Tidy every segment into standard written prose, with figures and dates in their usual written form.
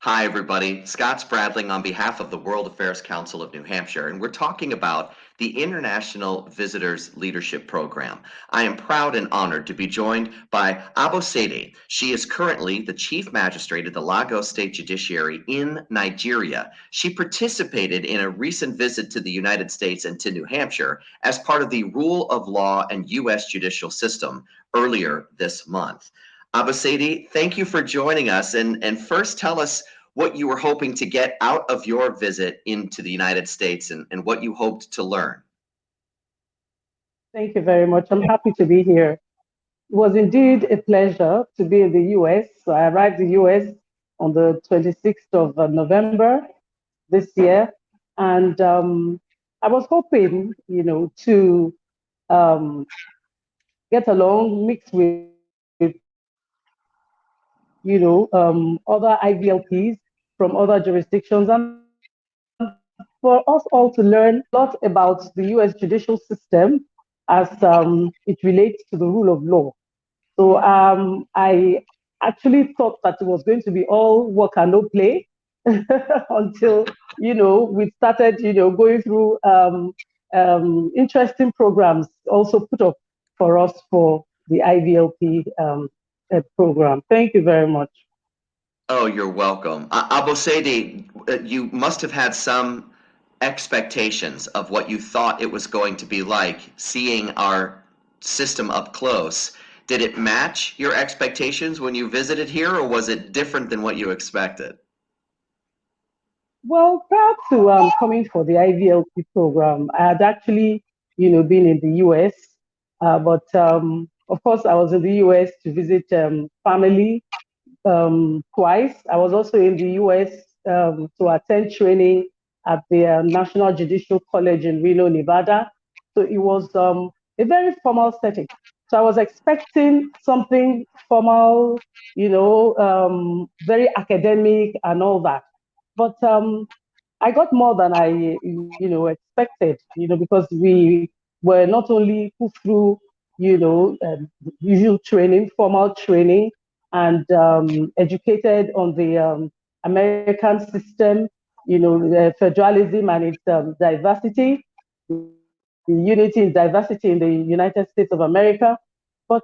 Hi, everybody. Scott Spradling on behalf of the World Affairs Council of New Hampshire, and we're talking about the International Visitors Leadership Program. I am proud and honored to be joined by Abosede. She is currently the Chief Magistrate of the Lagos State Judiciary in Nigeria. She participated in a recent visit to the United States and to New Hampshire as part of the Rule of Law and U.S. judicial system earlier this month. Abosede, thank you for joining us. And first, tell us what you were hoping to get out of your visit into the United States and what you hoped to learn. Thank you very much. I'm happy to be here. It was indeed a pleasure to be in the US. So I arrived in the US on the 26th of November this year. And I was hoping, to um, get along, mix with, other IVLPs from other jurisdictions and for us all to learn a lot about the US judicial system as it relates to the rule of law. So I actually thought that it was going to be all work and no play until we started going through interesting programs also put up for us for the IVLP program. Thank you very much. Oh, you're welcome. Abosede, you must have had some expectations of what you thought it was going to be like seeing our system up close. Did it match your expectations when you visited here, or was it different than what you expected? Well, prior to coming for the IVLP program, I had actually, been in the US, but of course, I was in the US to visit family twice. I was also in the US to attend training at the National Judicial College in Reno, Nevada. So it was a very formal setting. So I was expecting something formal, very academic and all that. But I got more than I, expected, because we were not only put through, usual training, formal training, and educated on the American system, the federalism and its diversity, the unity and diversity in the United States of America. But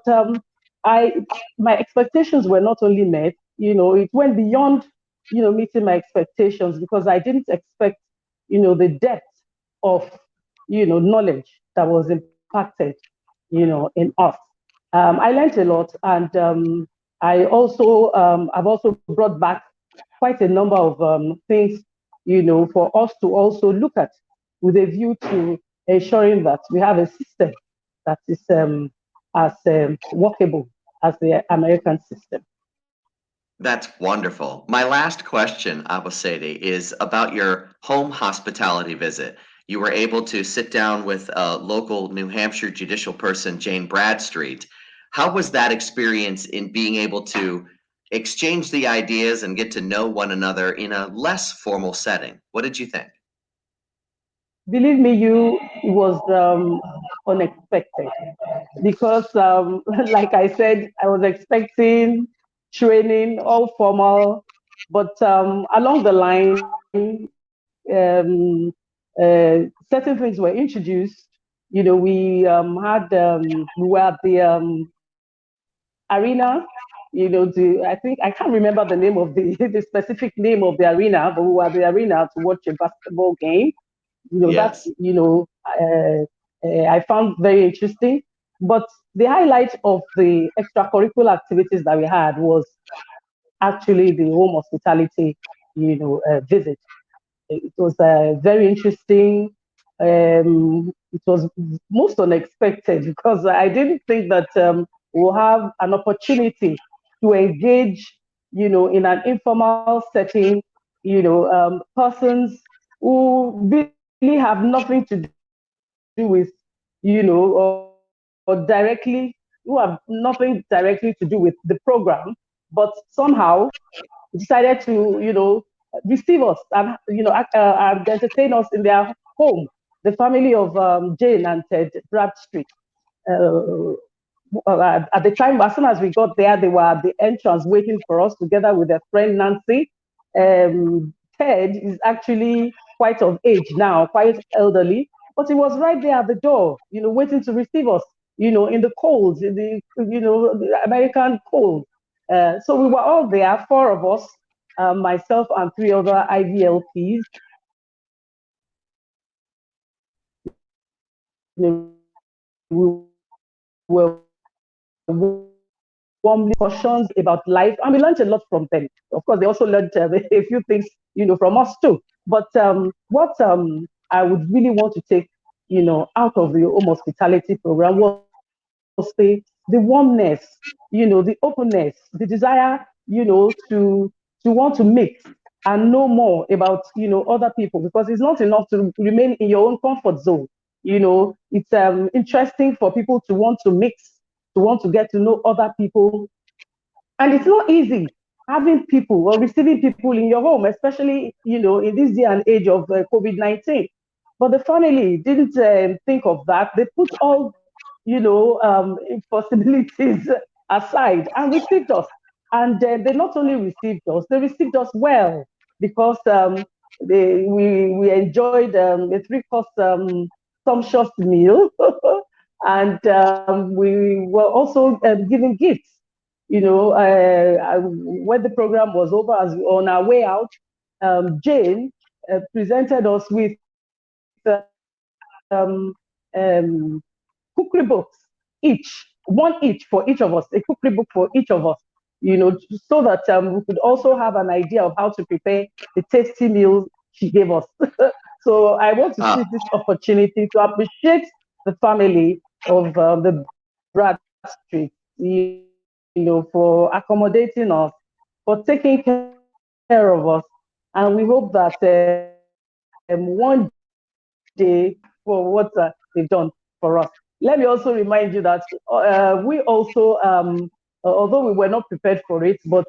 I, my expectations were not only met, it went beyond, meeting my expectations because I didn't expect, the depth of, knowledge that was impacted, in us. I learned a lot, and I've also brought back quite a number of things, for us to also look at with a view to ensuring that we have a system that is as workable as the American system. That's wonderful. My last question, Abosede, is about your home hospitality visit. You were able to sit down with local New Hampshire judicial person, Jane Bradstreet. How was that experience in being able to exchange the ideas and get to know one another in a less formal setting? What did you think? Believe me, it was unexpected because, like I said, I was expecting training, all formal, but along the line, certain things were introduced. We were at the arena. I think I can't remember the name of the the specific name of the arena, but we were at the arena to watch a basketball game. That Yes. I found very interesting. But the highlight of the extracurricular activities that we had was actually the home hospitality, visit. It was very interesting. It was most unexpected because I didn't think that we'll have an opportunity to engage, in an informal setting, persons who really have nothing to do with, or directly, who have nothing directly to do with the program, but somehow decided to, receive us and entertain us in their home, the family of Jane and Ted Bradstreet. Uh, at the time, as soon as we got there, they were at the entrance waiting for us together with their friend Nancy. Ted is actually quite of age now, quite elderly, but he was right there at the door, waiting to receive us, in the cold, in the American cold. So we were all there, four of us, myself and three other IVLPs. We were warmly cautions about life, and we learned a lot from them. Of course, they also learned a few things, from us too. But what I would really want to take, out of the home hospitality program was the warmness, the openness, the desire, to want to mix and know more about, other people, because it's not enough to remain in your own comfort zone. It's interesting for people to want to mix, to want to get to know other people, and it's not easy having people or receiving people in your home, especially, in this day and age of COVID-19. But the family didn't think of that. They put all, possibilities aside and received us. And they not only received us, they received us well, because we enjoyed a three-course sumptuous meal. And we were also given gifts. When the program was over, as we on our way out, Jane presented us with cookery books, one each for each of us, a cookery book for each of us, so that we could also have an idea of how to prepare the tasty meals she gave us. So I want to seize this opportunity to appreciate the family of the Bradstreet, for accommodating us, for taking care of us. And we hope that one day, for what they've done for us. Let me also remind you that we also, although we were not prepared for it, but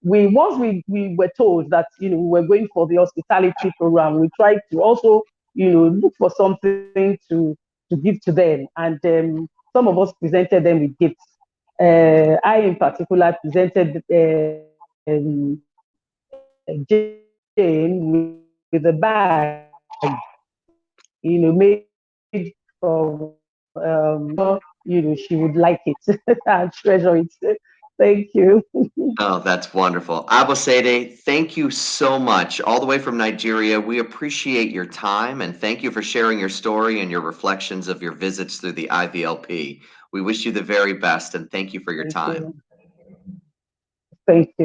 once we were told that we were going for the hospitality program, we tried to also look for something to give to them, and some of us presented them with gifts. I in particular presented Jane with a bag, made from she would like it and treasure it. Thank you. Oh, that's wonderful. Abosede, thank you so much. All the way from Nigeria, we appreciate your time and thank you for sharing your story and your reflections of your visits through the IVLP. We wish you the very best and thank you for your Thank time. you. Thank you.